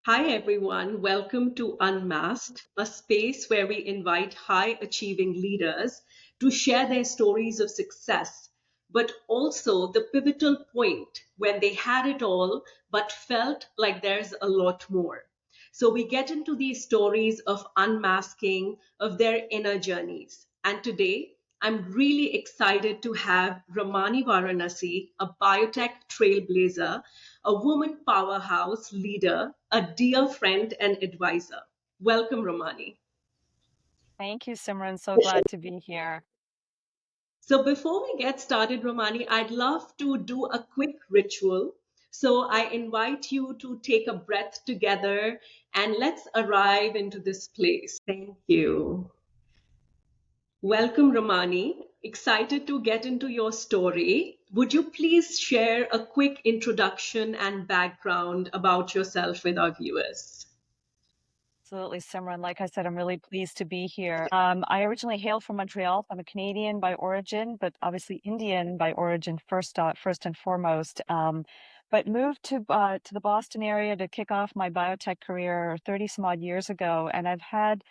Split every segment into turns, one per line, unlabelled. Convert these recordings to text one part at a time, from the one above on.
Hi, everyone. Welcome to Unmasked, a space where we invite high achieving leaders to share their stories of success, but also the pivotal point when they had it all but felt like there's a lot more. So we get into these stories of unmasking of their inner journeys. And today, I'm really excited to have Ramani Varanasi, a biotech trailblazer, a woman powerhouse leader, a dear friend and advisor. Welcome, Ramani.
Thank you, Simran. So glad to be here.
So, before we get started, Ramani, I'd love to do a quick ritual. So, I invite you to take a breath together and let's arrive into this place. Thank you. Welcome, Ramani. Excited to get into your story. Would you please share a quick introduction and background about yourself with our viewers?
Absolutely, Simran. Like I said, I'm really pleased to be here. I originally hail from Montreal. I'm a Canadian by origin, but obviously Indian by origin first and foremost. But moved to the Boston area to kick off my biotech career 30 some odd years ago, and I've had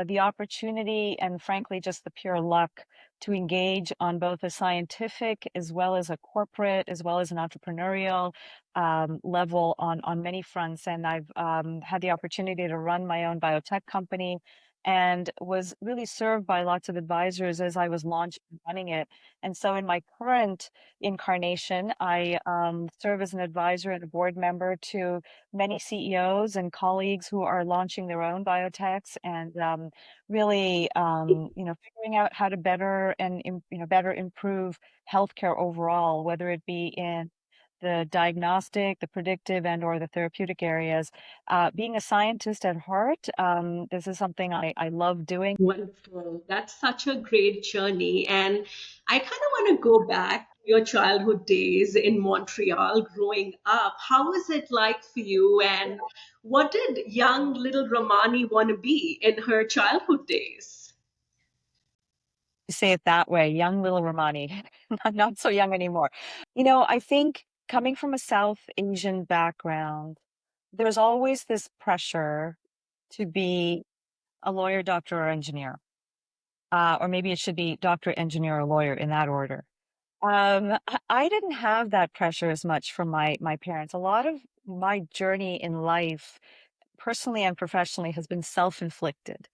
the opportunity and frankly just the pure luck to engage on both a scientific as well as a corporate as well as an entrepreneurial level on many fronts. And I've had the opportunity to run my own biotech company and was really served by lots of advisors as I was launching and running it. And so in my current incarnation, I serve as an advisor and a board member to many CEOs and colleagues who are launching their own biotechs and really, figuring out how to better improve healthcare overall, whether it be in the diagnostic, the predictive, and or the therapeutic areas. Being a scientist at heart, this is something I love doing.
Wonderful. That's such a great journey. And I kind of want to go back to your childhood days in Montreal growing up. How was it like for you? And what did young little Ramani want to be in her childhood days?
Say it that way, young little Ramani, not so young anymore. I think coming from a South Asian background, there's always this pressure to be a lawyer, doctor, or engineer. Or maybe it should be doctor, engineer, or lawyer in that order. I didn't have that pressure as much from my parents. A lot of my journey in life, personally and professionally, has been self-inflicted.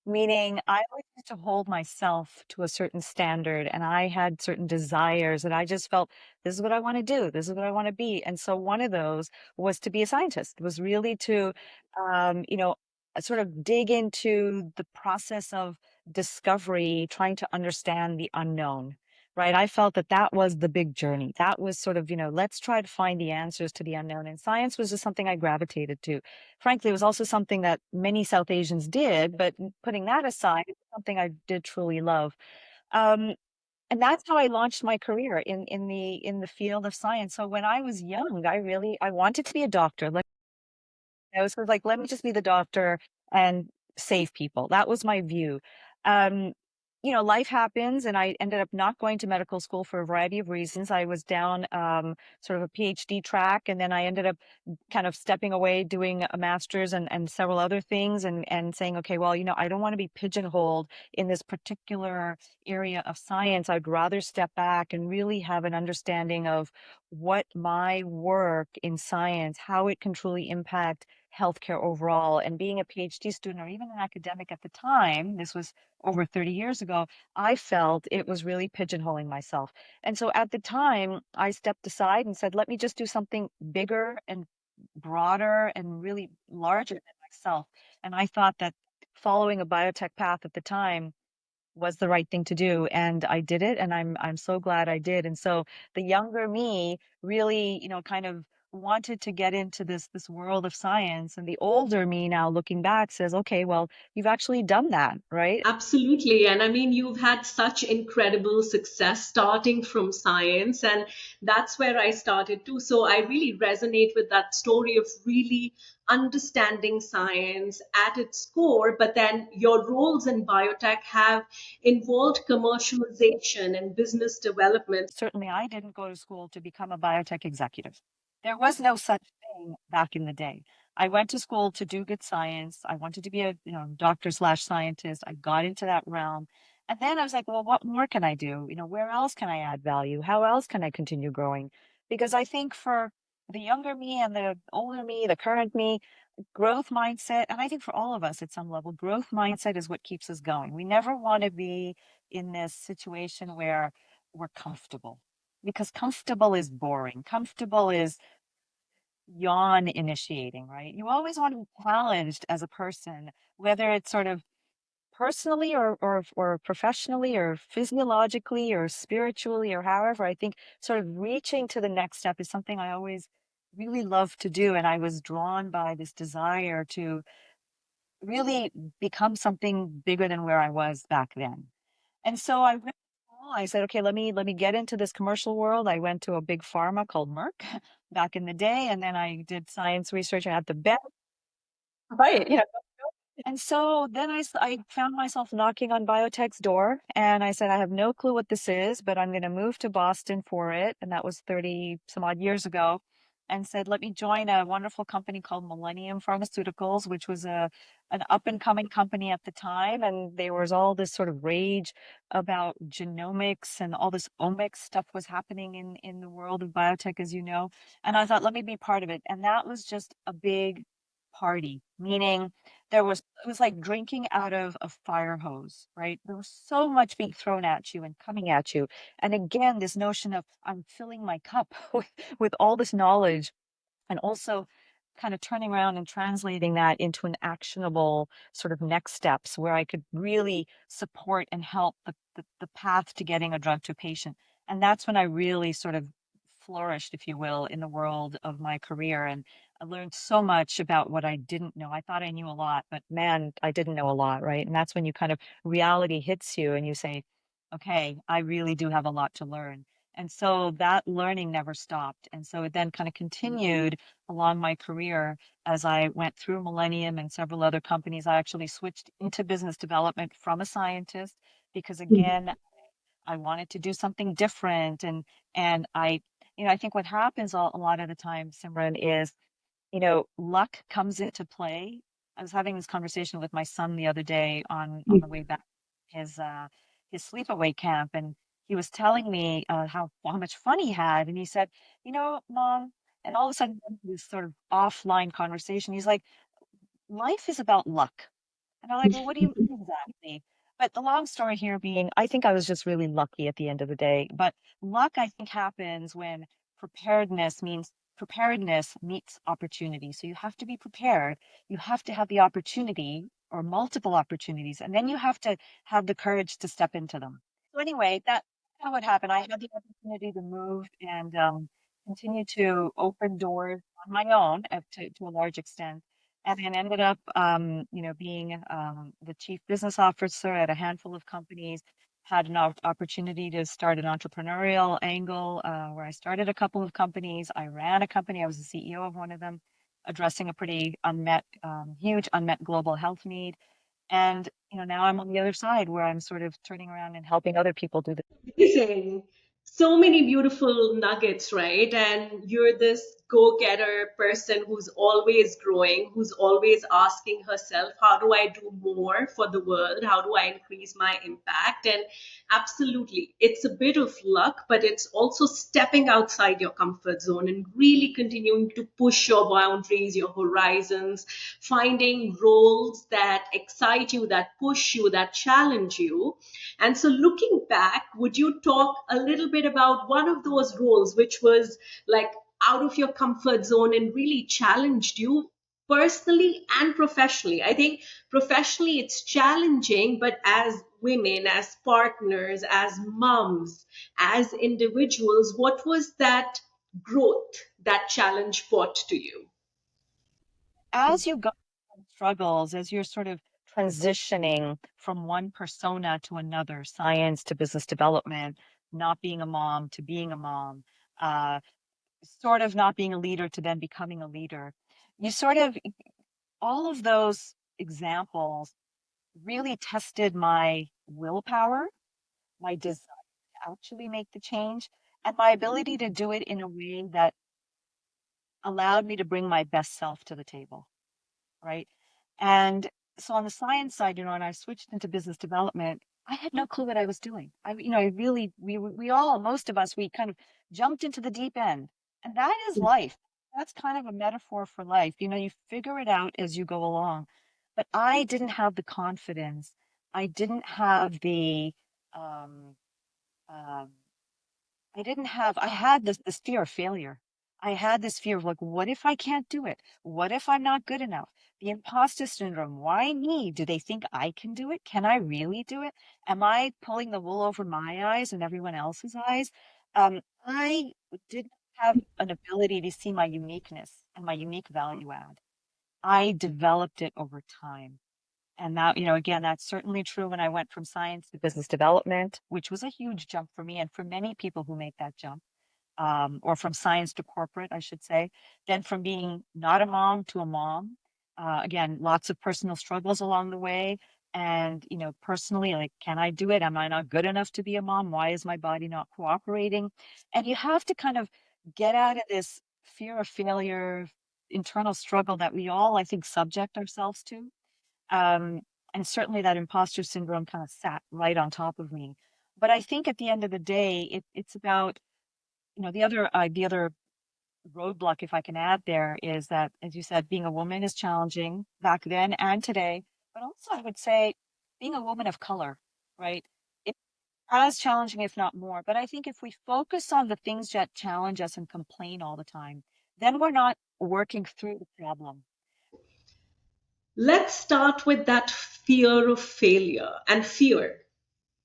Meaning I always used to hold myself to a certain standard and I had certain desires and I just felt this is what I want to do. This is what I want to be. And so one of those was to be a scientist, was really to, um, you know, sort of dig into the process of discovery, trying to understand the unknown. Right. I felt that that was the big journey. That was sort of, let's try to find the answers to the unknown. And science was just something I gravitated to. Frankly, it was also something that many South Asians did, but putting that aside, it's something I did truly love. Um, and that's how I launched my career in the field of science. So when I was young, I wanted to be a doctor. Like I was sort of like, let me just be the doctor and save people. That was my view. Um, Life happens, and I ended up not going to medical school for a variety of reasons. I was down sort of a PhD track, and then I ended up kind of stepping away, doing a master's and several other things, and saying, okay, well, I don't want to be pigeonholed in this particular area of science. I'd rather step back and really have an understanding of what my work in science, how it can truly impact healthcare overall. And being a PhD student or even an academic at the time, this was over 30 years ago, I felt it was really pigeonholing myself. And so at the time, I stepped aside and said, let me just do something bigger and broader and really larger than myself. And I thought that following a biotech path at the time was the right thing to do, and I did it, and I'm so glad I did. And so the younger me really, kind of wanted to get into this world of science, and the older me now looking back says, okay, well, you've actually done that, right?
Absolutely. And I mean, you've had such incredible success starting from science, and that's where I started too. So I really resonate with that story of really understanding science at its core, but then your roles in biotech have involved commercialization and business development.
Certainly, I didn't go to school to become a biotech executive. There was no such thing. thing back in the day. I went to school to do good science. I wanted to be a, doctor slash scientist. I got into that realm. And then I was like, well, what more can I do? Where else can I add value? How else can I continue growing? Because I think for the younger me and the older me, the current me, growth mindset, and I think for all of us at some level, growth mindset is what keeps us going. We never want to be in this situation where we're comfortable because comfortable is boring. Comfortable is yawn initiating, right? You always want to be challenged as a person, whether it's sort of personally or professionally or physiologically or spiritually or however. I think sort of reaching to the next step is something I always really love to do. And I was drawn by this desire to really become something bigger than where I was back then. And so I went, I said, okay, let me get into this commercial world. I went to a big pharma called Merck back in the day, and then I did science research at the bench. Right. And so then I found myself knocking on Biotech's door, and I said, I have no clue what this is, but I'm going to move to Boston for it. And that was 30 some odd years ago. And said, let me join a wonderful company called Millennium Pharmaceuticals, which was an up and coming company at the time. And there was all this sort of rage about genomics and all this omics stuff was happening in the world of biotech, as you know. And I thought, let me be part of it. And that was just a big party, meaning it was like drinking out of a fire hose, right? There was so much being thrown at you and coming at you. And again, this notion of I'm filling my cup with all this knowledge and also kind of turning around and translating that into an actionable sort of next steps where I could really support and help the path to getting a drug to a patient. And that's when I really sort of flourished, if you will, in the world of my career. And I learned so much about what I didn't know. I thought I knew a lot, but man, I didn't know a lot, right? And that's when you kind of reality hits you and you say, okay, I really do have a lot to learn. And so that learning never stopped. And so it then kind of continued along my career as I went through Millennium and several other companies. I actually switched into business development from a scientist because again, I wanted to do something different. And I think what happens a lot of the time, Simran, is luck comes into play. I was having this conversation with my son the other day on the way back his his sleepaway camp, and he was telling me how much fun he had, and he said, Mom, and all of a sudden this sort of offline conversation, he's like, life is about luck. And I'm like, well, what do you mean exactly? But the long story here being, I think I was just really lucky at the end of the day. But luck, I think, happens when preparedness meets opportunity. So you have to be prepared. You have to have the opportunity or multiple opportunities, and then you have to have the courage to step into them. So anyway, that's how what happened. I had the opportunity to move and continue to open doors on my own to a large extent and then ended up, being the chief business officer at a handful of companies. Had an opportunity to start an entrepreneurial angle where I started a couple of companies. I ran a company. I was the CEO of one of them, addressing a pretty huge unmet global health need. And now I'm on the other side where I'm sort of turning around and helping other people do this.
Amazing. So many beautiful nuggets, right? And you're this go getter person who's always growing, who's always asking herself, how do I do more for the world? How do I increase my impact? And absolutely, it's a bit of luck, but it's also stepping outside your comfort zone and really continuing to push your boundaries, your horizons, finding roles that excite you, that push you, that challenge you. And so, looking back, would you talk a little bit about one of those roles which was like out of your comfort zone and really challenged you personally and professionally? I think professionally it's challenging, but as women, as partners, as moms, as individuals, what was that growth that challenge brought to you?
As you go through struggles, as you're sort of transitioning from one persona to another, science to business development, not being a mom to being a mom, uh, sort of not being a leader to then becoming a leader, you sort of, all of those examples really tested my willpower, my desire to actually make the change, and my ability to do it in a way that allowed me to bring my best self to the table, right? And so on the science side, when I switched into business development, I had no clue what I was doing. I really, we all, most of us, we kind of jumped into the deep end, and that is life. That's kind of a metaphor for life. You figure it out as you go along. But I didn't have the confidence. I didn't have the, um, um, I had this fear of failure. I had this fear of like, what if I can't do it? What if I'm not good enough? The imposter syndrome. Why me? Do they think I can do it? Can I really do it? Am I pulling the wool over my eyes and everyone else's eyes? I didn't have an ability to see my uniqueness and my unique value add. I developed it over time. And that, again, that's certainly true when I went from science to business development, which was a huge jump for me and for many people who make that jump, or from science to corporate, I should say. Then from being not a mom to a mom, again, lots of personal struggles along the way. And, personally, like, can I do it? Am I not good enough to be a mom? Why is my body not cooperating? And you have to kind of get out of this fear of failure, internal struggle that we all, I think, subject ourselves to. Um, and certainly that imposter syndrome kind of sat right on top of me. But I think at the end of the day, it's about, the other roadblock, if I can add there, is that, as you said, being a woman is challenging back then and today. But also, I would say being a woman of color, right? It's as challenging, if not more. But I think if we focus on the things that challenge us and complain all the time, then we're not working through the problem.
Let's start with that fear of failure and fear,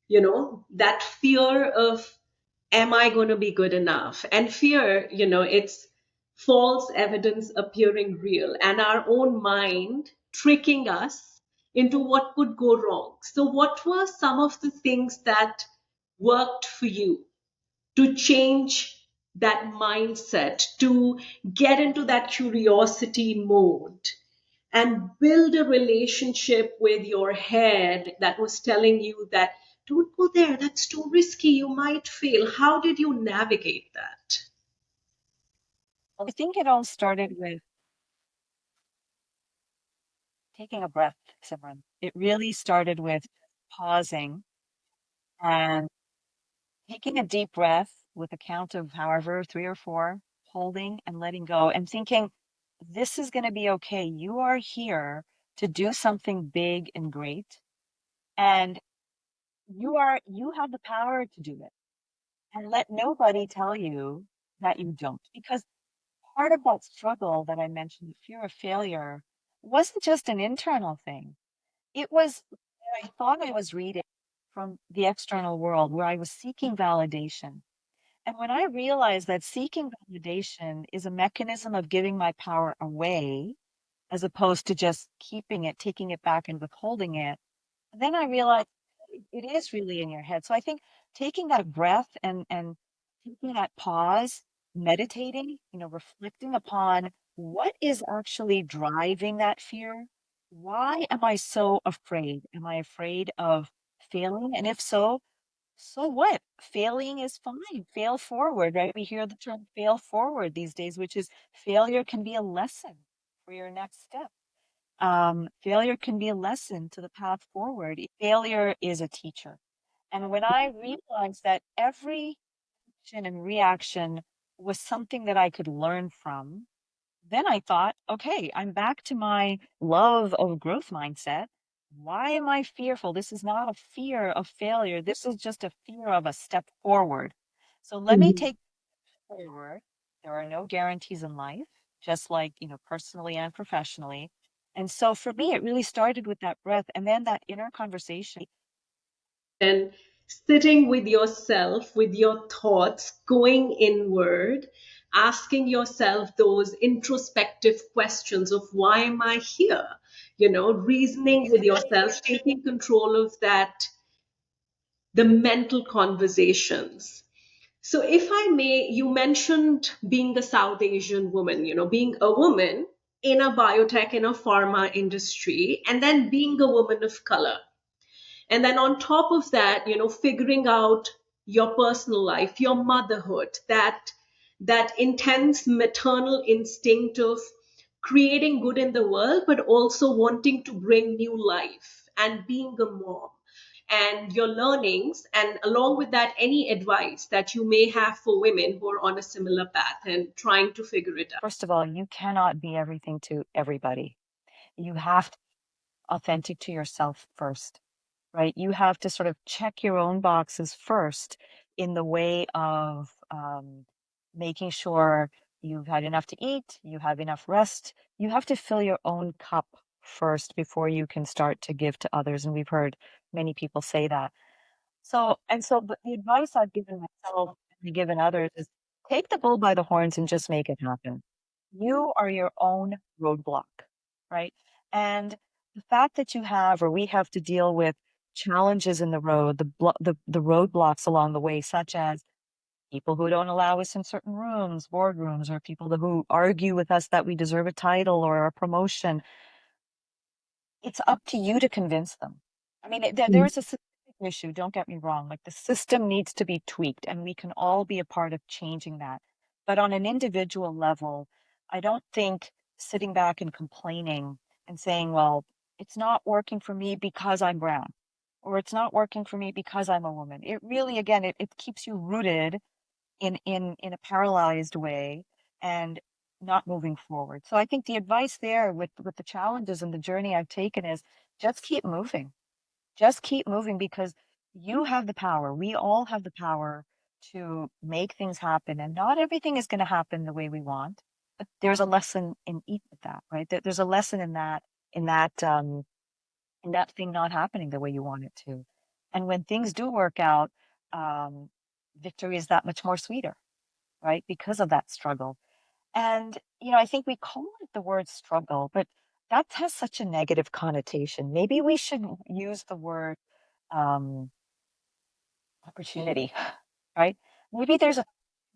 that fear of, am I going to be good enough? And fear, it's false evidence appearing real and our own mind tricking us into what could go wrong. So, what were some of the things that worked for you to change that mindset, to get into that curiosity mode? And build a relationship with your head that was telling you that don't go there, that's too risky, you might fail. How did you navigate that?
Well, I think it all started with taking a breath, Simran. It really started with pausing and taking a deep breath with a count of however, three or four, holding and letting go and thinking, this is going to be okay. You are here to do something big and great. And you have the power to do it. And let nobody tell you that you don't. Because part of that struggle that I mentioned, the fear of failure, wasn't just an internal thing. It was, I thought I was reading from the external world where I was seeking validation. And when I realized that seeking validation is a mechanism of giving my power away, as opposed to just keeping it, taking it back and withholding it, then I realized it is really in your head. So I think taking that breath and taking that pause, meditating, reflecting upon what is actually driving that fear. Why am I so afraid? Am I afraid of failing? And if so, so what? Failing is fine. Fail forward, right? We hear the term fail forward these days, which is failure can be a lesson for your next step. Failure can be a lesson to the path forward. Failure is a teacher. And when I realized that every action and reaction was something that I could learn from, then I thought, okay, I'm back to my love of growth mindset. Why am I fearful? This is not a fear of failure. This is just a fear of a step forward. So let me
Mhm.
take forward. There are no guarantees in life, just like, personally and professionally. And so for me, it really started with that breath and then that inner conversation.
And sitting with yourself, with your thoughts, going inward, asking yourself those introspective questions of why am I here? Reasoning with yourself, taking control of that, the mental conversations. So, if I may, you mentioned being a South Asian woman, being a woman in a biotech, in a pharma industry, and then being a woman of color. And then on top of that, figuring out your personal life, your motherhood, that that intense maternal instinct of creating good in the world, but also wanting to bring new life and being a mom and your learnings, and along with that, any advice that you may have for women who are on a similar path and trying to figure it out.
First of all, you cannot be everything to everybody. You have to be authentic to yourself first, right? You have to sort of check your own boxes first in the way of making sure you've had enough to eat, you have enough rest. You have to fill your own cup first before you can start to give to others. And we've heard many people say that. But the advice I've given myself and given others is take the bull by the horns and just make it happen. You are your own roadblock, right? And the fact that you have, or we have to deal with challenges in the road, the roadblocks along the way, such as people who don't allow us in certain rooms, boardrooms, or people who argue with us that we deserve a title or a promotion. It's up to you to convince them. I mean, there is a systemic issue, don't get me wrong. Like the system needs to be tweaked, and we can all be a part of changing that. But on an individual level, I don't think sitting back and complaining and saying, well, it's not working for me because I'm brown, or it's not working for me because I'm a woman. It really, again, it keeps you rooted in a paralyzed way and not moving forward. So I think the advice there with the challenges and the journey I've taken is just keep moving. Just keep moving because you have the power. We all have the power to make things happen. And not everything is going to happen the way we want. But there's a lesson in each of that, right? There's a lesson in that, in that thing not happening the way you want it to. And when things do work out, um, victory is that much more sweeter, right? Because of that struggle. And, I think we call it the word struggle, but that has such a negative connotation. Maybe we should use the word um, opportunity, right? Maybe there's a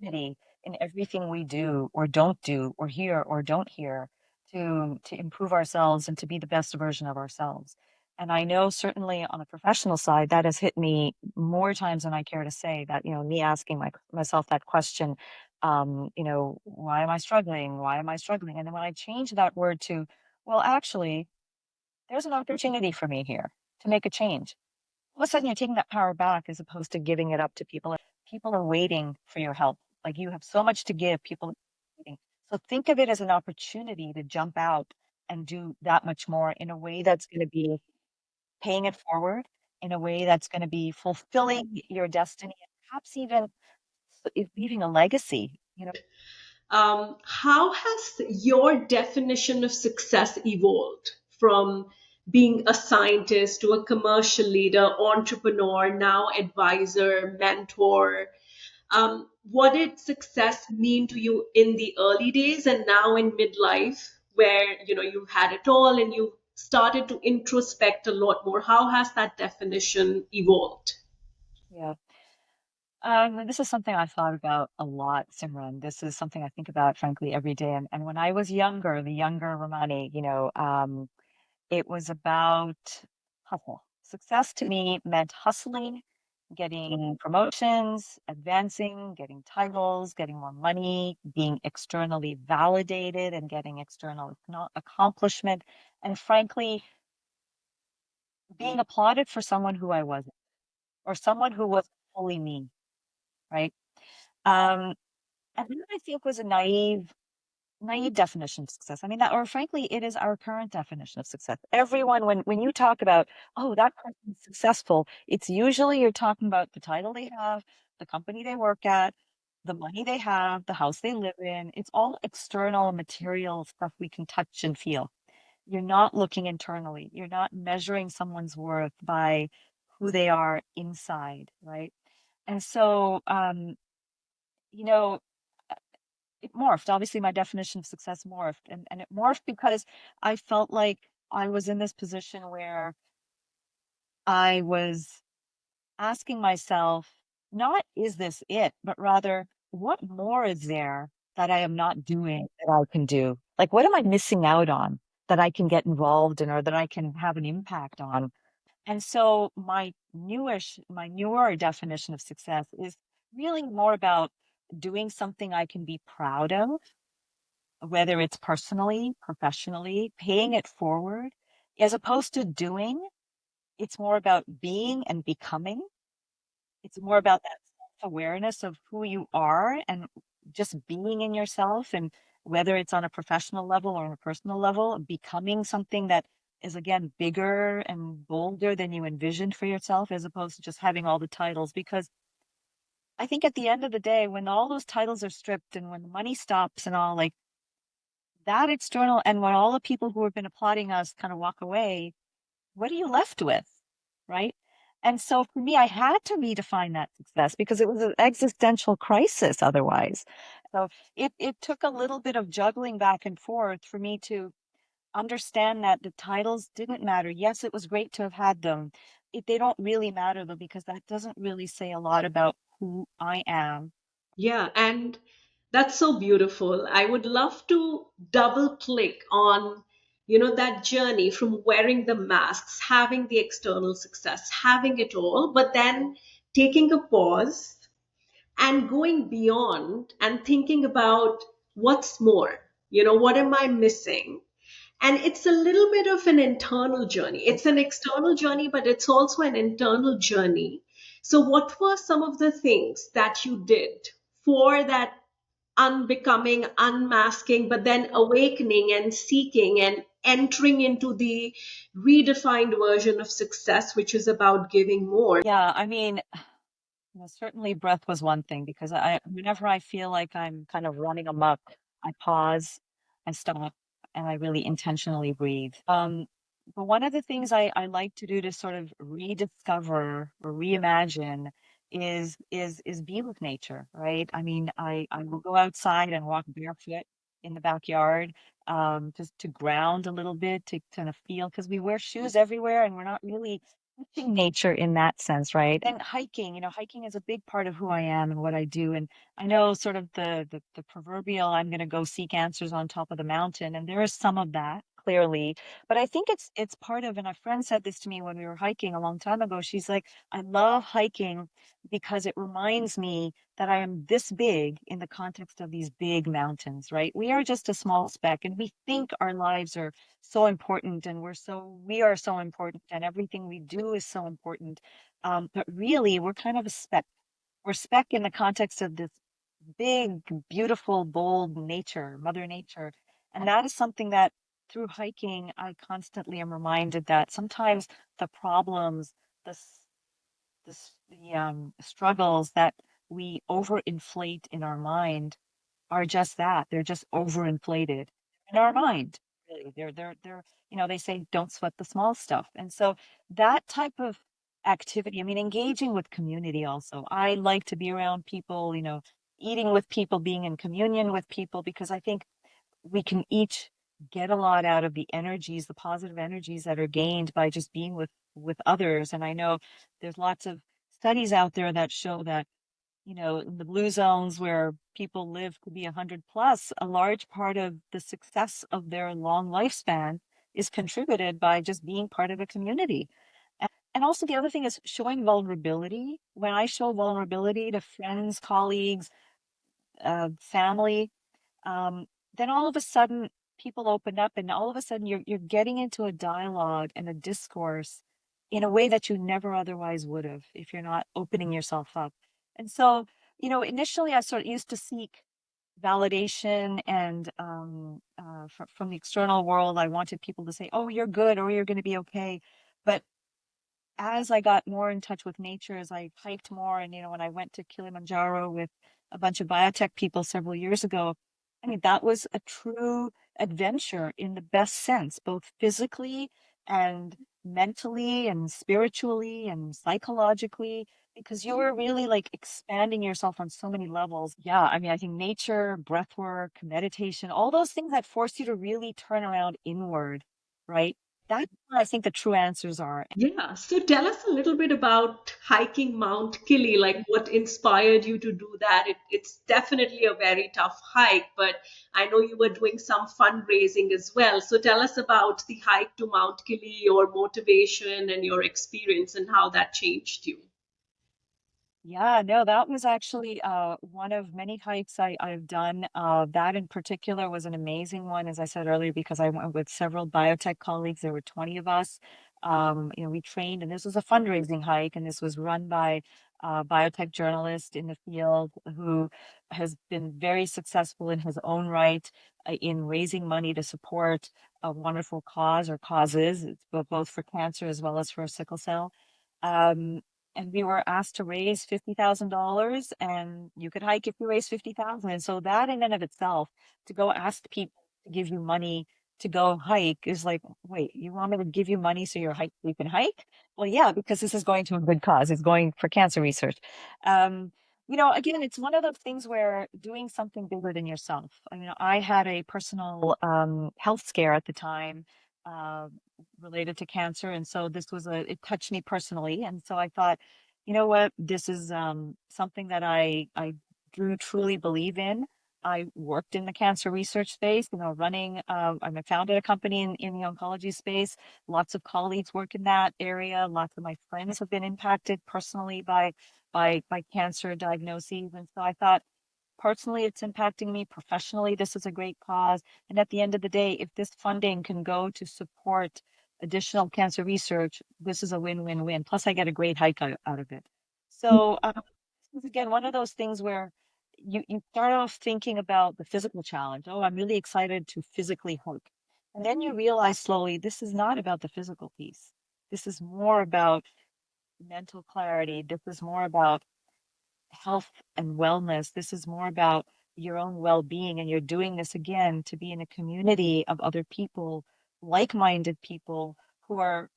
opportunity in everything we do or don't do or hear or don't hear to improve ourselves and to be the best version of ourselves. And I know certainly on the professional side, that has hit me more times than I care to say that, me asking myself that question, why am I struggling? Why am I struggling? And then when I change that word to, well, actually, there's an opportunity for me here to make a change. All of a sudden, you're taking that power back as opposed to giving it up to people. People are waiting for your help. Like you have so much to give, people are waiting. So think of it as an opportunity to jump out and do that much more in a way that's going to be paying it forward, in a way that's going to be fulfilling your destiny, and perhaps even leaving a legacy.
How has your definition of success evolved from being a scientist to a commercial leader, entrepreneur, now advisor, mentor? What did success mean to you in the early days and now in midlife, where you had it all and you started to introspect a lot more? How has that definition evolved?
Yeah. This is something I thought about a lot, Simran. This is something I think about, frankly, every day. And when I was younger, the younger Ramani, it was about hustle. Success to me meant hustling, getting promotions, advancing, getting titles, getting more money, being externally validated and getting external accomplishment, and frankly, being applauded for someone who I wasn't or someone who was fully me, right? Um, and that I think was a naive definition of success. I mean, that, or frankly, it is our current definition of success. Everyone, when you talk about, oh, that person's successful, it's usually you're talking about the title they have, the company they work at, the money they have, the house they live in. It's all external material stuff we can touch and feel. You're not looking internally. You're not measuring someone's worth by who they are inside, right? And so, you know, it morphed. Obviously, my definition of success morphed, and it morphed because I felt like I was in this position where I was asking myself, not is this it, but rather, what more is there that I am not doing that I can do? Like, what am I missing out on that I can get involved in or that I can have an impact on? And so my newer definition of success is really more about doing something I can be proud of, whether it's personally, professionally, paying it forward, as opposed to doing. It's more about being and becoming. It's more about that self-awareness of who you are and just being in yourself. And whether it's on a professional level or on a personal level, becoming something that is again bigger and bolder than you envisioned for yourself, as opposed to just having all the titles. Because I think at the end of the day, when all those titles are stripped and when the money stops and all, like that external, and when all the people who have been applauding us kind of walk away, what are you left with? Right. And so for me, I had to redefine that success because it was an existential crisis otherwise. So it took a little bit of juggling back and forth for me to understand that the titles didn't matter. Yes, it was great to have had them. They don't really matter though, because that doesn't really say a lot about who I am.
Yeah, and that's so beautiful. I would love to double click on, that journey from wearing the masks, having the external success, having it all, but then taking a pause and going beyond and thinking about what's more, what am I missing? And it's a little bit of an internal journey. It's an external journey, but it's also an internal journey. So, what were some of the things that you did for that unbecoming, unmasking, but then awakening and seeking and entering into the redefined version of success, which is about giving more?
Yeah, I mean, certainly breath was one thing because whenever I feel like I'm kind of running amok, I pause, I stop, and I really intentionally breathe. But one of the things I like to do to sort of rediscover or reimagine is be with nature, right? I mean, I will go outside and walk barefoot in the backyard, just to ground a little bit, to kind of feel, because we wear shoes everywhere and we're not really touching nature in that sense, right? And hiking, hiking is a big part of who I am and what I do. And I know sort of the proverbial I'm going to go seek answers on top of the mountain, and there is some of that clearly, but I think it's part of, and a friend said this to me when we were hiking a long time ago. She's like, I love hiking because it reminds me that I am this big in the context of these big mountains, right? We are just a small speck, and we think our lives are so important and we are so important and everything we do is so important, but really we're kind of a speck. We're speck in the context of this big, beautiful, bold nature, Mother Nature. And that is something that through hiking I constantly am reminded that sometimes the problems, the the struggles that we overinflate in our mind are just that. They're just overinflated in our mind. Really, they're. They say don't sweat the small stuff, and so that type of activity. I mean, engaging with community. Also, I like to be around people. Eating with people, being in communion with people, because I think we can each get a lot out of the energies, the positive energies that are gained by just being with others. And I know there's lots of studies out there that show that in the blue zones where people live to be 100 plus, a large part of the success of their long lifespan is contributed by just being part of a community. And also the other thing is showing vulnerability. When I show vulnerability to friends, colleagues, family, um, then all of a sudden people open up and all of a sudden you're getting into a dialogue and a discourse in a way that you never otherwise would have if you're not opening yourself up. And so, initially I sort of used to seek validation and from the external world. I wanted people to say, oh, you're good, or you're going to be okay. But as I got more in touch with nature, as I hiked more, and when I went to Kilimanjaro with a bunch of biotech people several years ago, I mean, that was a true adventure in the best sense, both physically and mentally and spiritually and psychologically, because you were really like expanding yourself on so many levels. Yeah, I mean, I think nature, breath work, meditation, all those things that force you to really turn around inward, right? That's where I think the true answers are.
Yeah. So tell us a little bit about hiking Mount Kili, like what inspired you to do that. It's definitely a very tough hike, but I know you were doing some fundraising as well. So tell us about the hike to Mount Kili, your motivation and your experience and how that changed you.
Yeah, no, that was actually one of many hikes I've done. That in particular was an amazing one, as I said earlier, because I went with several biotech colleagues. There were 20 of us. We trained, and this was a fundraising hike, and this was run by a biotech journalist in the field who has been very successful in his own right in raising money to support a wonderful cause or causes, both for cancer as well as for sickle cell. Um, and we were asked to raise $50,000 and you could hike if you raise 50,000. And so that in and of itself, to go ask people to give you money to go hike is like, wait, you want me to give you money so you can hike? Well, yeah, because this is going to a good cause. It's going for cancer research. Um, again, it's one of those things where doing something bigger than yourself. I mean, I had a personal health scare at the time. Uh, Related to cancer. And so it touched me personally. And so I thought, you know what, this is something that I do truly believe in. I worked in the cancer research space, I founded a company in the oncology space. Lots of colleagues work in that area. Lots of my friends have been impacted personally by cancer diagnoses. And so I thought, personally, it's impacting me. Professionally, this is a great cause. And at the end of the day, if this funding can go to support additional cancer research, this is a win-win-win. Plus, I get a great hike out of it. So, this is again one of those things where you start off thinking about the physical challenge. Oh, I'm really excited to physically hike. And then you realize slowly this is not about the physical piece. This is more about mental clarity. This is more about health and wellness. This is more about your own well-being. And you're doing this again to be in a community of other people, like-minded people who are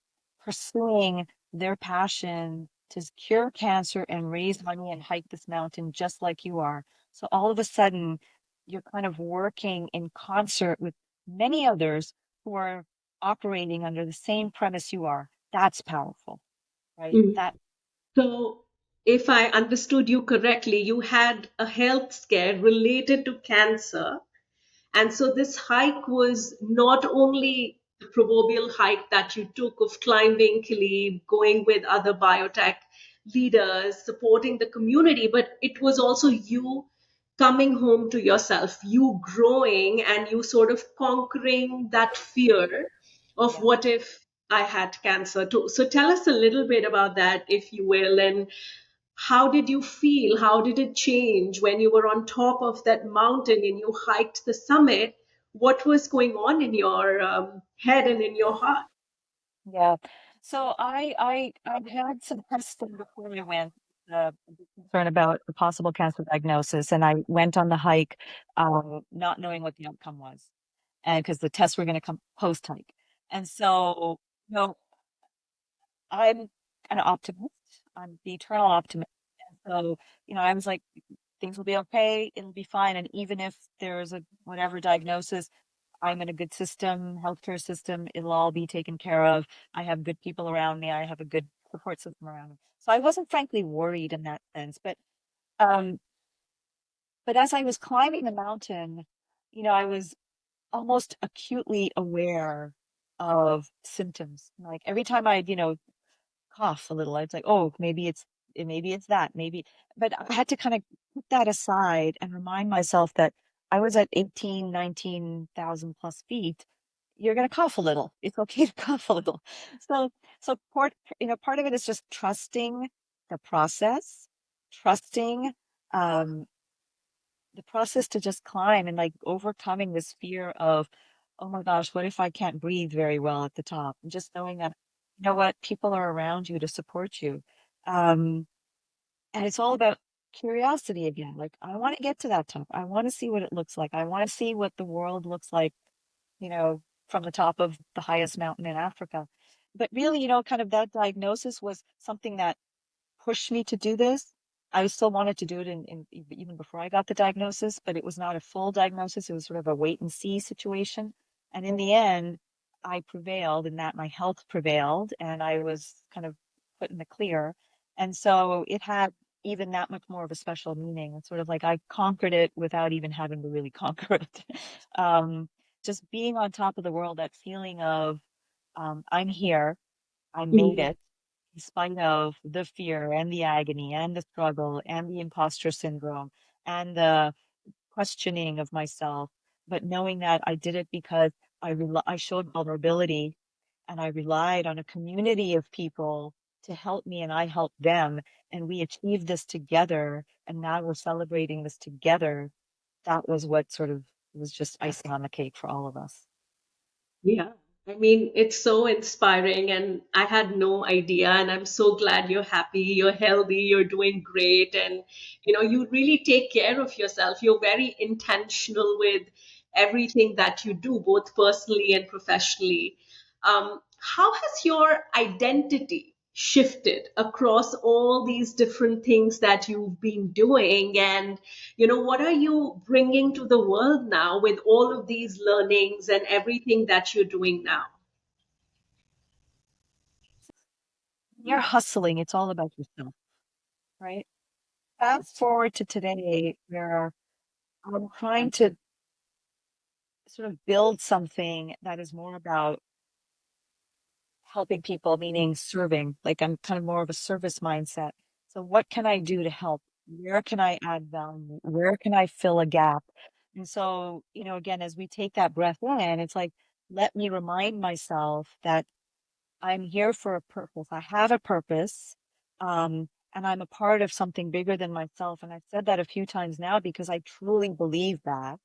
pursuing their passion to cure cancer and raise money and hike this mountain just like you are. So all of a sudden, you're kind of working in concert with many others who are operating under the same premise you are. That's powerful, right?
Mhm. So, if I understood you correctly, you had a health scare related to cancer. And so this hike was not only the proverbial hike that you took of climbing Kili, going with other biotech leaders, supporting the community, but it was also you coming home to yourself, you growing and you sort of conquering that fear of
Yeah.
what if I had cancer too. So tell us a little bit about that, if you will, and how did you feel? How did it change when you were on top of that mountain and you hiked the summit? What was going on in your head and in your heart?
Yeah. So I had some testing before we went, concern about the possible cancer diagnosis, and I went on the hike, not knowing what the outcome was, and because the tests were going to come post hike, and so you know I'm an optimist. I'm the eternal optimist. And so I was like, things will be okay. It'll be fine. And even if there's a whatever diagnosis, I'm in a good system, healthcare system. It'll all be taken care of. I have good people around me. I have a good support system around me. So I wasn't frankly worried in that sense. Um, but as I was climbing the mountain, I was almost acutely aware of symptoms. Like every time I'd, cough a little, I was like, oh, maybe it's that, maybe. But I had to kind of put that aside and remind myself that I was at 18, 19,000 plus feet. You're going to cough a little. It's okay to cough a little. So, part of it is just trusting the process, trusting um, the process to just climb and like overcoming this fear of, oh my gosh, what if I can't breathe very well at the top? And just knowing that, you know what, people are around you to support you. Um, and it's all about curiosity again. Like, I want to get to that top. I want to see what it looks like. I want to see what the world looks like, you know, from the top of the highest mountain in Africa. But really, kind of that diagnosis was something that pushed me to do this. I still wanted to do it even before I got the diagnosis, but it was not a full diagnosis. It was sort of a wait and see situation. And in the end, I prevailed in that my health prevailed and I was kind of put in the clear. And so it had even that much more of a special meaning. It's sort of like I conquered it without even having to really conquer it. Um, just being on top of the world, that feeling of I'm here, I made
Mm.
it, in spite of the fear and the agony and the struggle and the imposter syndrome and the questioning of myself, but knowing that I did it because I showed vulnerability and I relied on a community of people to help me and I helped them and we achieved this together and now we're celebrating this together. That was what sort of was just icing on the cake for all of us.
Yeah. I mean, it's so inspiring, and I had no idea. And I'm so glad you're happy, you're healthy, you're doing great, and you really take care of yourself. You're very intentional with everything that you do, both personally and professionally. How has your identity shifted across all these different things that you've been doing? And what are you bringing to the world now with all of these learnings and everything that you're doing now?
You're hustling, it's all about yourself, right? Fast forward to today where I'm trying to sort of build something that is more about helping people, meaning serving. Like I'm kind of more of a service mindset. So what can I do to help? Where can I add value? Where can I fill a gap? And so, again, as we take that breath in, it's like, let me remind myself that I'm here for a purpose. I have a purpose. And I'm a part of something bigger than myself. And I've said that a few times now because I truly believe that.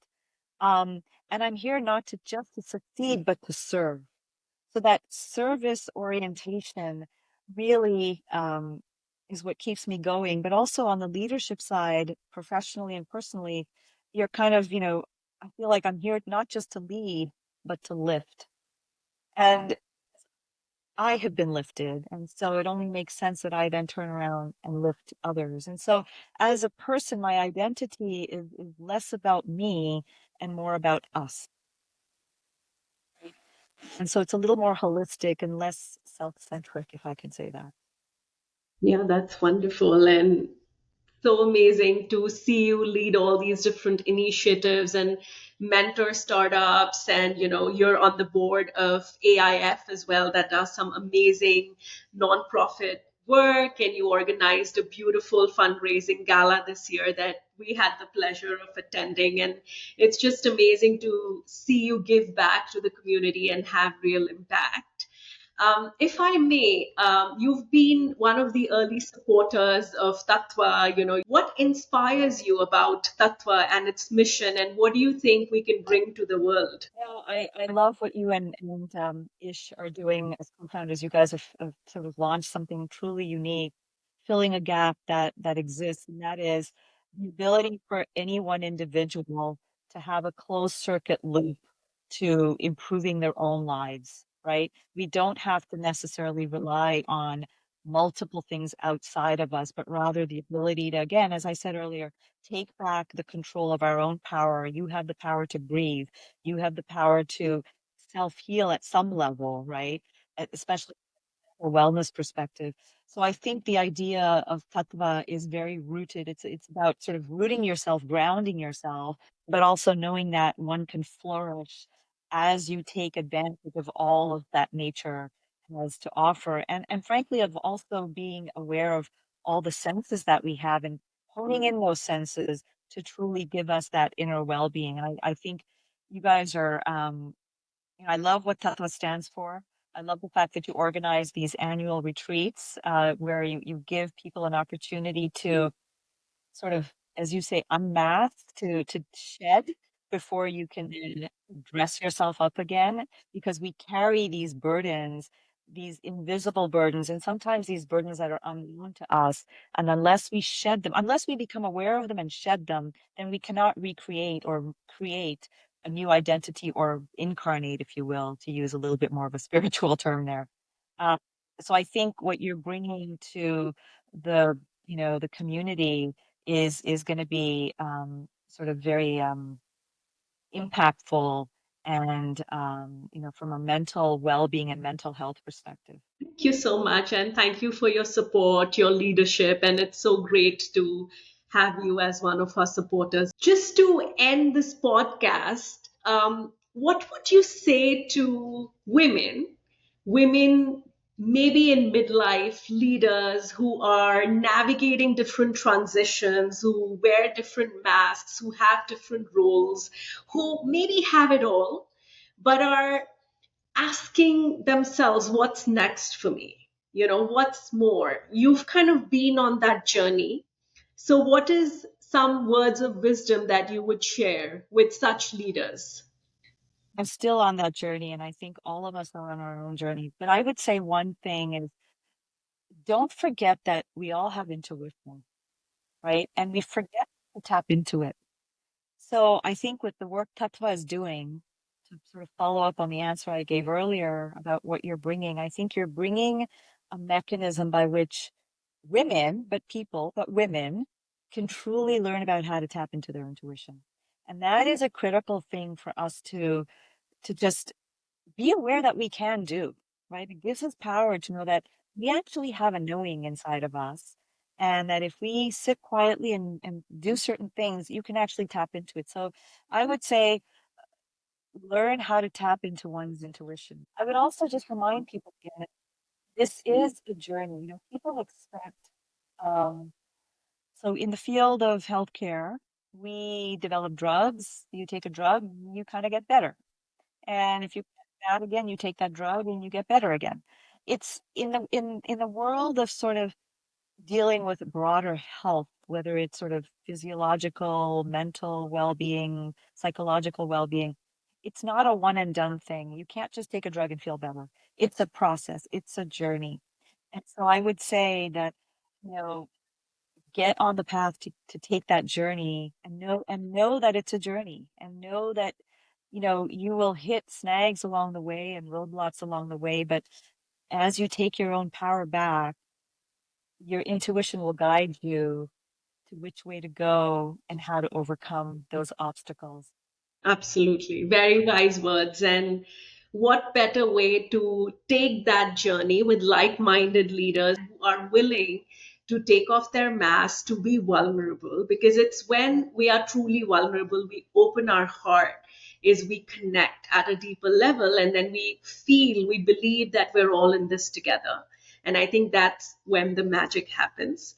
Um, and I'm here not to just to succeed, but to serve. So that service orientation really is what keeps me going. But also on the leadership side, professionally and personally, you're kind of, I feel like I'm here not just to lead, but to lift. And I have been lifted. And so it only makes sense that I then turn around and lift others. And so as a person, my identity is less about me and more about us. And so it's a little more holistic and less self-centric, if I can say that.
Yeah, that's wonderful. And so amazing to see you lead all these different initiatives and mentor startups. And you're on the board of AIF as well, that does some amazing nonprofit work. And you organized a beautiful fundraising gala this year that we had the pleasure of attending. And it's just amazing to see you give back to the community and have real impact. If I may, you've been one of the early supporters of Tattva. What inspires you about Tattva and its mission, and what do you think we can bring to the world?
I love what you and Ish are doing as co-founders. You guys have sort of launched something truly unique, filling a gap that exists, and that is the ability for any one individual to have a closed circuit loop to improving their own lives, right? We don't have to necessarily rely on multiple things outside of us, but rather the ability to, again, as I said earlier, take back the control of our own power. You have the power to breathe. You have the power to self-heal at some level, right? Especially a wellness perspective. So I think the idea of tattva is very rooted. It's about sort of rooting yourself, grounding yourself, but also knowing that one can flourish as you take advantage of all of that nature has to offer. And frankly, of also being aware of all the senses that we have and honing in those senses to truly give us that inner well-being. And I think you guys are I love what Tattva stands for. I love the fact that you organize these annual retreats where you give people an opportunity to sort of, as you say, unmask, to shed before you can then dress yourself up again, because we carry these burdens, these invisible burdens, and sometimes these burdens that are unknown to us. And unless we shed them, unless we become aware of them and shed them, then we cannot recreate or create a new identity or incarnate, if you will, to use a little bit more of a spiritual term there. Uh, so I think what you're bringing to the, the community is going to be sort of very impactful and from a mental well-being and mental health perspective.
Thank you so much, and thank you for your support, your leadership, and it's so great to have you as one of our supporters. Just to end this podcast, what would you say to women maybe in midlife leaders who are navigating different transitions, who wear different masks, who have different roles, who maybe have it all, but are asking themselves, what's next for me? What's more? You've kind of been on that journey. So, what is some words of wisdom that you would share with such leaders?
I'm still on that journey, and I think all of us are on our own journey. But I would say one thing is don't forget that we all have intuition, right? And we forget to tap into it. So I think with the work Tattva is doing, to sort of follow up on the answer I gave earlier about what you're bringing, I think you're bringing a mechanism by which women, but women can truly learn about how to tap into their intuition. And that is a critical thing for us to just be aware that we can do, right? It gives us power to know that we actually have a knowing inside of us. And that if we sit quietly and do certain things, you can actually tap into it. So I would say learn how to tap into one's intuition. I would also just remind people again that this is a journey. People expect, um, so in the field of healthcare, we develop drugs. You take a drug, you kind of get better. And if you get bad again, you take that drug and you get better again. It's in the world of sort of dealing with broader health, whether it's sort of physiological, mental well-being, psychological well-being. It's not a one and done thing. You can't just take a drug and feel better. It's a process. It's a journey. And so I would say that, you know, get on the path to take that journey and know that it's a journey and know that you will hit snags along the way and roadblocks along the way, but as you take your own power back, your intuition will guide you to which way to go and how to overcome those obstacles.
Absolutely. Very wise words. And what better way to take that journey with like minded leaders who are willing to take off their mask, to be vulnerable? Because it's when we are truly vulnerable, we open our heart, is we connect at a deeper level, and then we feel, we believe that we're all in this together. And I think that's when the magic happens.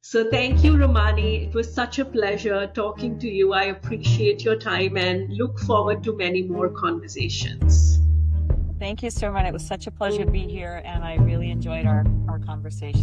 So thank you, Ramani. It was such a pleasure talking to you. I appreciate your time and look forward to many more conversations.
Thank you, Simran. It was such a pleasure to be here, and I really enjoyed our conversation.